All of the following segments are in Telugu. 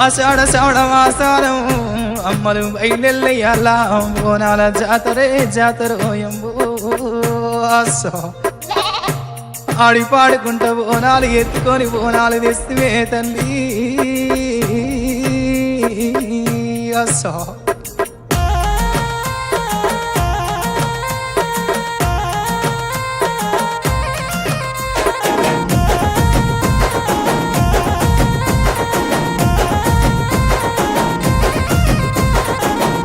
ఆషాఢ శ్రావణ మాసాలం అమ్మలు బయలెల్లయ్యాల బోనాల జాతరే జాతరోయంబో ఆసో ఆడి పాడుకుంటా బోనాలు ఎత్తుకొని బోనాలు తెస్తువే తల్లి ఆసో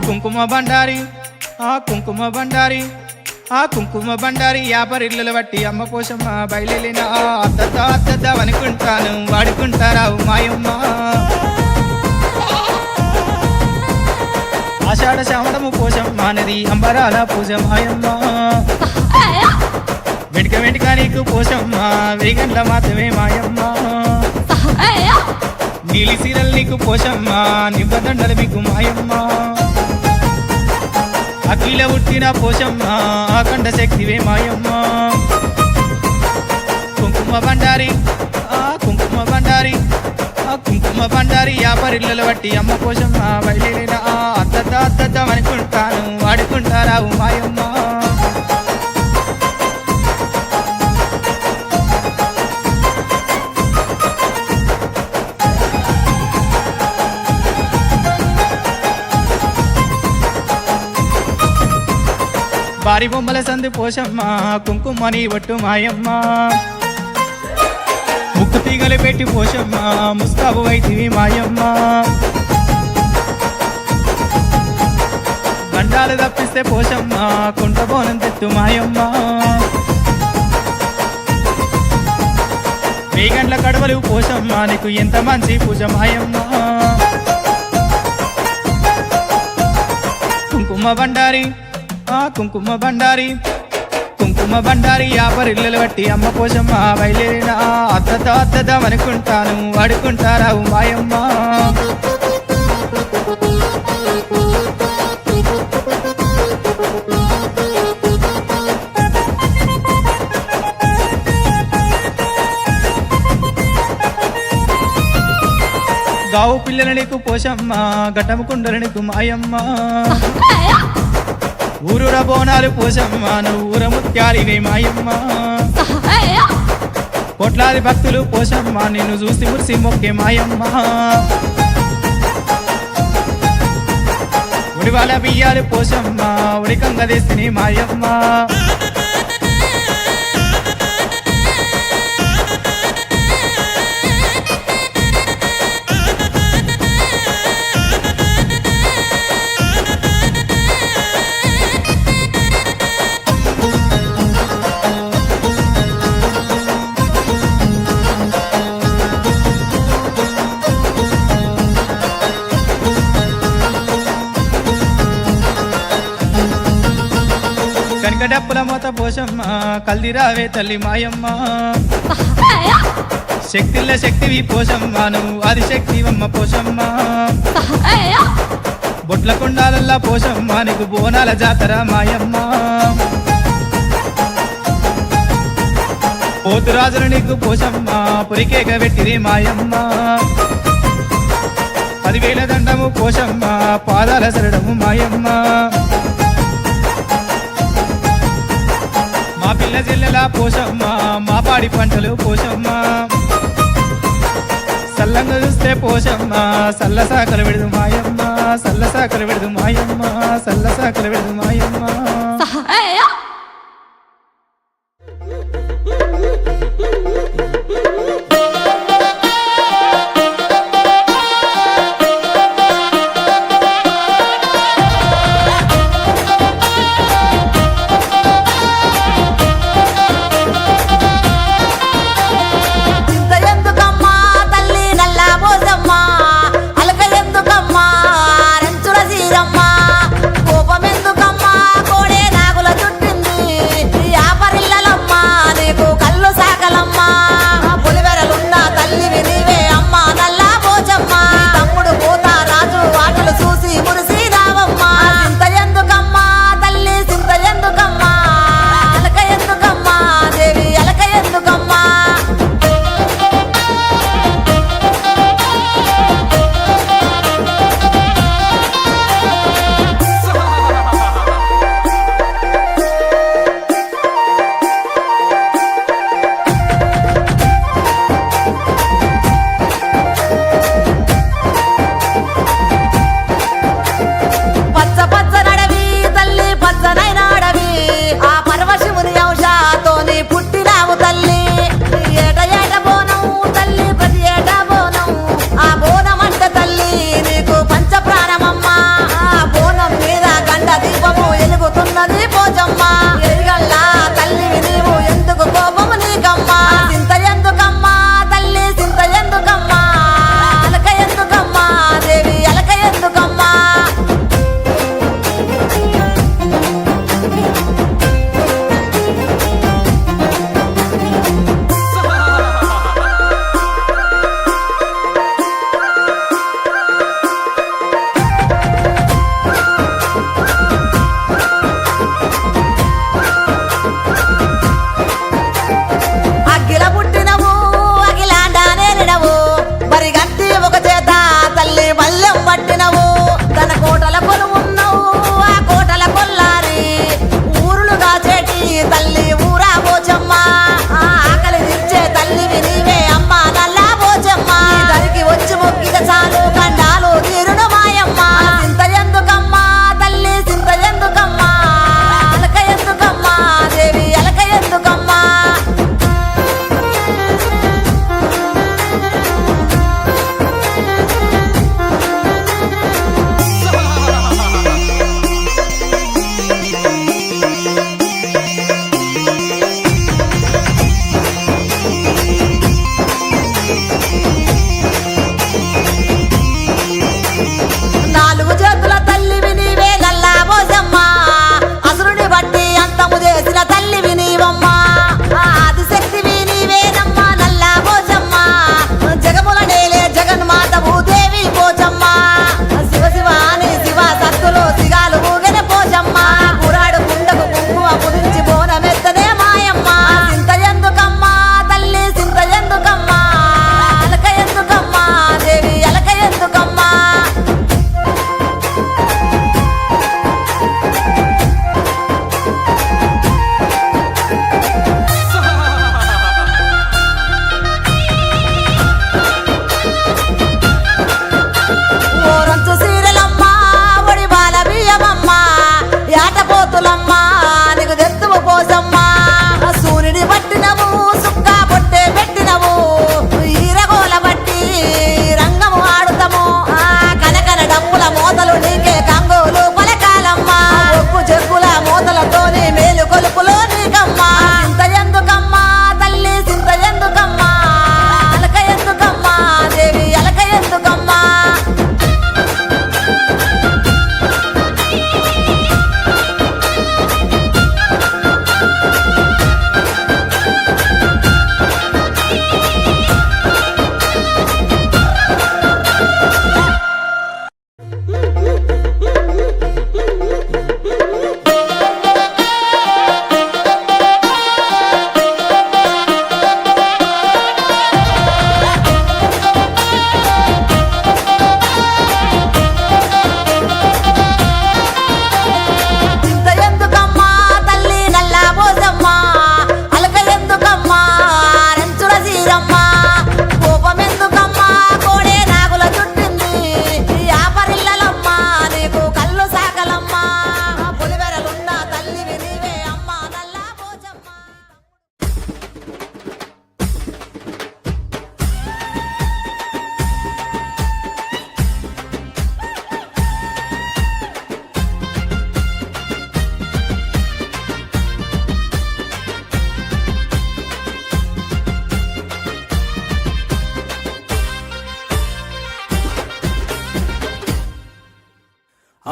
కుంకుమ బండారి కుంకుమ బండారి కుంకుమ బండారి యాపరిల్లలు బట్టి అమ్మ పోషమ్మ బయలునా అద్దద్ద అనుకుంటాను వాడుకుంటారావు మాయమ్మ ఆషాఢ శ్రావణము పోషమ్మ నది అంబరాల పూజ మాయమ్మ వెంటక నీకు పోషమ్మ వేగండ్ల మాత్రమే మాయమ్మ నీలి సీరలు నీకు పోషమ్మ నిబ్బదండలు మీకు మాయమ్మ అఖిల పుట్టిన పోషమ్మ అఖండ శక్తివే మాయమ్మ కుంకుమ బండారి కుంకుమ బండారి కుంకుమ బండారి యాపరిల్లలు బట్టి అమ్మ పోషమ్మ బయలునా అద్దద్ద అనుకుంటాను వాడుకుంటారావు మాయమ్మ వారి బొమ్మల సందు పోషమ్మ కుంకుమని ఒట్టు మాయమ్మ ముక్కు తీగలు పెట్టి పోషమ్మ ముస్తాబు వైతివి మాయమ్మ గండాలు తప్పిస్తే పోషమ్మ కుంట బోనం తెత్తు మాయమ్మ వేగండ్ల కడవలు పోషమ్మ నీకు ఎంత మంచి పూజ మాయమ్మ కుంకుమ బండారి కుంకుమ బండారి కుంకుమ బండారి యాపరిల్లలు బట్టి అమ్మ పోషమ్మ బయలునా అద్దద్ద అనుకుంటాను వాడుకుంటారావు మాయమ్మ గావు పిల్లల నీకు పోషమ్మ గటము కుండల నీకు మాయమ్మ ఊరూర బోనాలు పోషమ్మ నువ్వు ఊర ముత్యాలివే మాయమ్మ కోట్లాది భక్తులు పోషమ్మ నిన్ను చూసి మురిసి మొక్కే మాయమ్మ ఉడివాల బియ్యాలు పోషమ్మ ఉడికంగ తెస్తిని మాయమ్మ డప్పుల మూత పోషమ్మ కల్దిరావే తల్లి మాయమ్మ శక్తిల్ల శక్తివి పోషమ్మ నువ్వు ఆది శక్తివమ్మ పోషమ్మ బొట్ల కొండాలల్లా పోషమ్మ నీకు బోనాల జాతర మాయమ్మ పోతురాజులు నీకు పోషమ్మ పురికేక పెట్టిరి మాయమ్మ 10,000 దండము పోషమ్మ పాదాల శరణము మాయమ్మ మా పిల్ల చెల్లెలా పోషమ్మ మా పాడి పంటలు పోషమ్మ సల్లంగా చూస్తే పోషమ్మ సల్ల సాకలు విడదు మాయమ్మ సల్ల సాకలు విడదు మాయమ్మ సల్ల సాకలు విడదు మాయమ్మ కోపమెందుకమ్మా కోడే నాగుల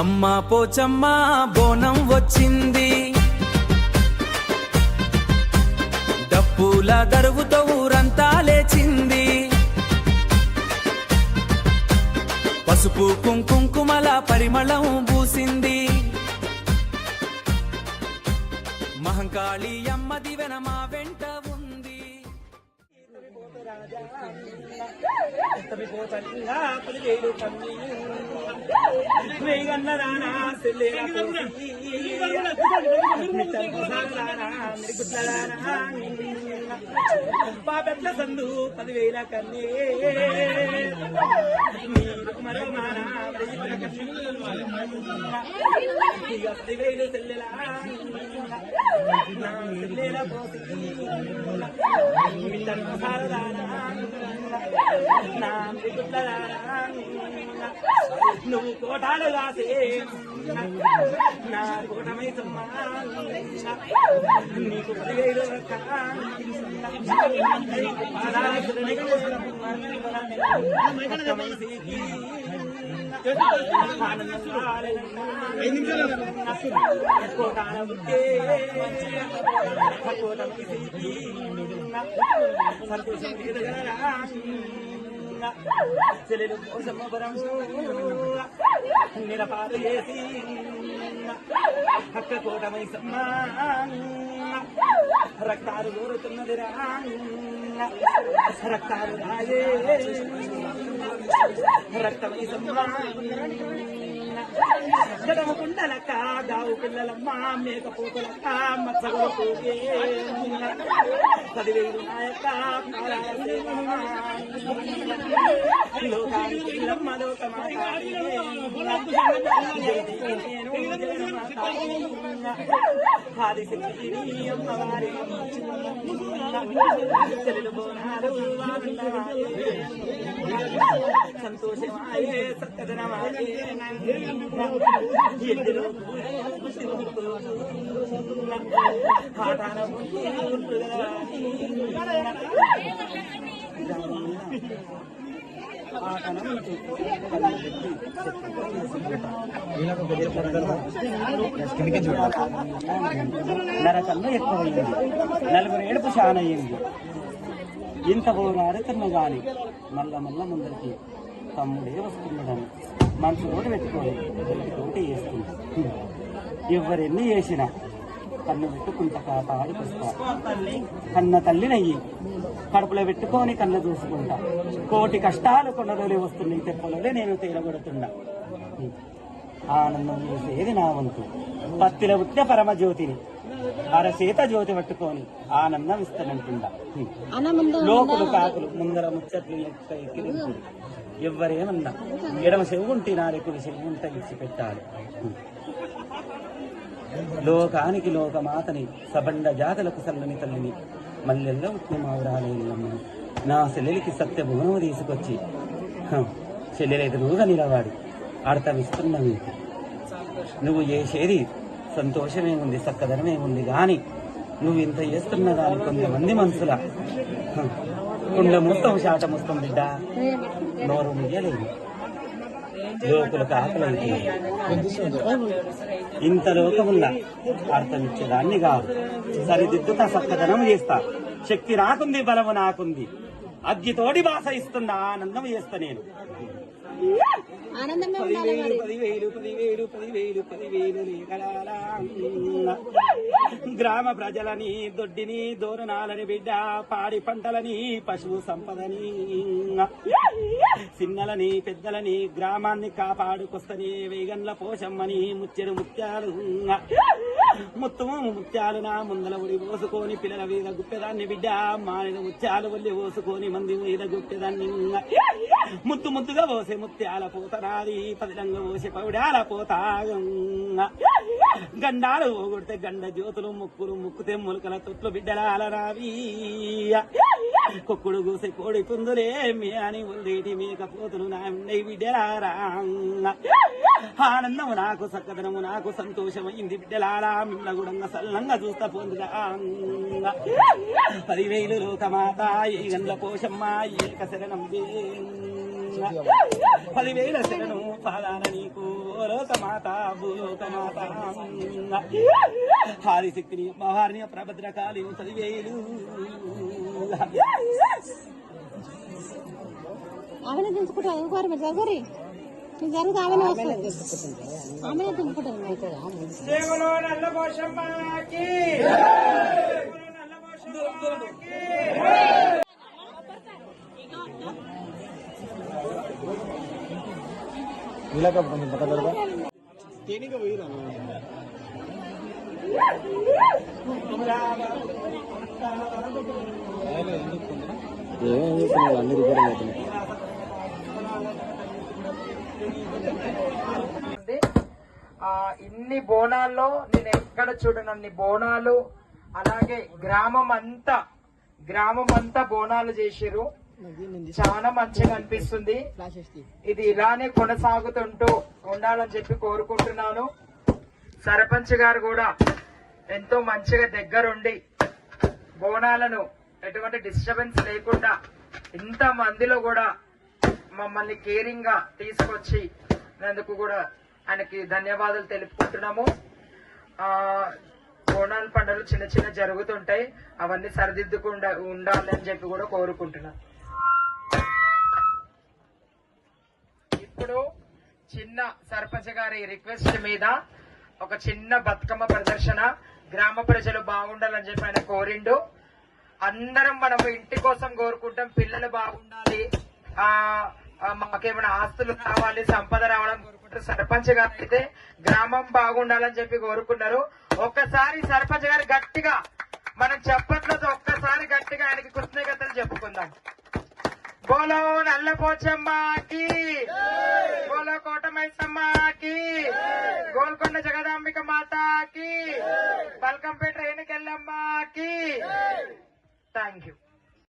అమ్మా పోచమ్మ బోనం వచ్చింది, డప్పుల దరువుతో ఊరంతా లేచింది, పసుపు కుంకుమల పరిమళం పూసింది, మహంకాళి అమ్మ దివెన మా వెంట ఉంది. పాపెట్ల సందు 10,000 కన్నే మరో మానా 10,000 చెల్లెలా చెల్లెల పోసి మిట్టను సారదానా నా గుడ్లదానా నువ్వు కోటాలు రాసే నా కోటమై సమ్మా నీకు 15,000 చెల్లెలు పోసమ్మ బరం నిరపాలు చేసి అక్క కోటమై సమ్మ రక్తాలు కోరుతున్నదిరా రక్తాలు రాజే రక్తమై సమ్మ గడమ కుండలక్క గావు పిల్లలమ్మ మేకపోతులక్క మచ్చగోకే 10,000 నాయక్క లోకానికి పిల్లమ్మ లోకమాతాడి ఆదిశక్తిని అమ్మవారి చెల్లెలు బోనాలు సంతోషమాయే సత్కదనమాయే ఎద్దులు ఆటాన నరకన్నా ఎక్కువైంది, 40 ఏడుపు శానయ్యింది. ఇంత పోరాడుతున్న గాని మళ్ళా ముందరికి తమ్ముడే వస్తున్నాడని మనసు రోడ్డు పెట్టుకొని తోటి వేస్తుంది. ఎవరెన్ని చేసినా కన్ను పెట్టుకుంటా కాపాడికొస్తా. కన్న తల్లినయ్యి కడుపులో పెట్టుకొని కన్ను చూసుకుంటా. కోటి కష్టాలు కొండలోనే వస్తున్నాయి, తెప్పలోనే నేను తీరగొడుతున్నా. ఆనందం చేసేది నా వంతు. పత్తిలో పుట్టిన పరమజ్యోతిని అరచేత జ్యోతి పట్టుకొని ఆనందం ఇస్తానంటుండా. లోకులు కాకులు ముందర ముచ్చట్లు ఎక్కిరింపు. ఎవరేమన్నా ఎడమ చెవుంటే నారెకుడి చెవుంట ఇచ్చి పెట్టాలి. లోకానికి లోకమాతని సబండ జాతలకు సల్లని తల్లిని మల్లెల్లో ఉట్టిన మావురాలేని నా చెల్లెలికి సత్య భువనం తీసుకొచ్చి చెల్లెలెదురుగా నిలవాడి ఆడతమిస్తున్న మీకు నువ్వు చేసేది సంతోషమే ఉంది, చక్కదనమే ఉంది. గాని నువ్వు ఇంత చేస్తున్నా గాని కొంతమంది మనసుల కుండ మొత్తం శాటం వస్తుంది బిడ్డ, నోరు ముయ్యలేదు. లోకులకు ఆకలి ఇంత లోకముల్లా అర్థం ఇచ్చేదాన్ని కాదు. సరిదిద్దుతా చక్కదనం చేస్తా. శక్తి నాకుంది, బలము నాకుంది. అగ్గితోడి భాష ఇస్తున్నా ఆనందం చేస్తా నేను. 10,000 గ్రామ ప్రజలని దొడ్డిని దోరణాలని బిడ్డ, పాడి పంటలని పశువు సంపదని చిన్నలని పెద్దలని గ్రామాన్ని కాపాడుకొస్తని వేగండ్ల పోషమ్మని ముచ్చెడు ముత్యాలు ముత్యాలు నా ముందల ఉడి పోసుకొని పిల్లల మీద గుప్పెదాన్ని బిడ్డ, మానిన ముత్యాలు ఒళ్ళి పోసుకొని మంది మీద గుప్పెదాన్ని ముద్దుగా పోసే ముత్యాల పోతరాది 10 పోసే పౌడాల పోతా. గండాలు పోగొడితే గండ జ్యోతులు ముక్కుతే ములకల తొట్లు బిడ్డలాల రావి. కొక్కుడు కూసే కోడి పుందులే మీ అని ఉల్లేటి మేకపోతులు నా ఉండయి బిడ్డలారా. ఆనందము నాకు సక్కదనము నాకు సంతోషమైంది బిడ్డలారా. మిమ్మల్ని సల్లంగా చూస్తా పొందుగా 10,000 లోకమాత ఏ గండ్ల పోషమ్మ ఏక శరణం. 10,000 శరణు పాదాన నీకు లోకమాత భూలోకమాత హారిశక్తిని మహార్ణి ప్రభద్రకాళి 10,000 ఆమెనే దించుకుంటా ఇంకోరు మీరు జరుగురి మీరు జరుగుతూ ఆమెనే వస్తుంది ఆమెనే దింపుకుంటుంది దేవులో నల్ల పోషమ్మకి ఇన్ని బోనాల్లో నేను ఎక్కడ చూడనన్ని బోనాలు, అలాగే గ్రామం అంతా బోనాలు చేసిరు. చాలా మంచిగా అనిపిస్తుంది. ఇది ఇలానే కొనసాగుతుంటూ ఉండాలని చెప్పి కోరుకుంటున్నాను. సర్పంచ్ గారు కూడా ఎంతో మంచిగా దగ్గరుండి బోనాలను ఎటువంటి డిస్టర్బెన్స్ లేకుండా ఇంత మందిలో కూడా మమ్మల్ని కేరింగ్ గా తీసుకొచ్చి నందుకు కూడా ఆయనకి ధన్యవాదాలు తెలుపుకుంటున్నాము. బోనాల పండుగలు చిన్న చిన్న జరుగుతుంటాయి, అవన్నీ సరిదిద్దుకుండా ఉండాలి అని చెప్పి కూడా కోరుకుంటున్నాను. ఇప్పుడు చిన్న సర్పంచ్ గారి రిక్వెస్ట్ మీద ఒక చిన్న బతుకమ్మ ప్రదర్శన, గ్రామ ప్రజలు బాగుండాలని చెప్పి ఆయన కోరిండు. అందరం మనం ఇంటి కోసం కోరుకుంటాం, పిల్లలు బాగుండాలి, మాకేమైనా ఆస్తులు రావాలి, సంపద రావాలని కోరుకుంటారు. సర్పంచ్ గారు అయితే గ్రామం బాగుండాలని చెప్పి కోరుకున్నారు. ఒక్కసారి సర్పంచ్ గారు గట్టిగా మనం చెప్పట్లేదు, ఒక్కసారి గట్టిగా ఆయనకి కృతజ్ఞతలు చెప్పుకుందాం. బోలో నల్ల పోచమ్మకి, బోలో కోటమైసమ్మకి, గోల్కొండ జగదాంబిక మాతాకి, బల్కంపేట రేణుకెళ్ళమ్మకి. Thank you.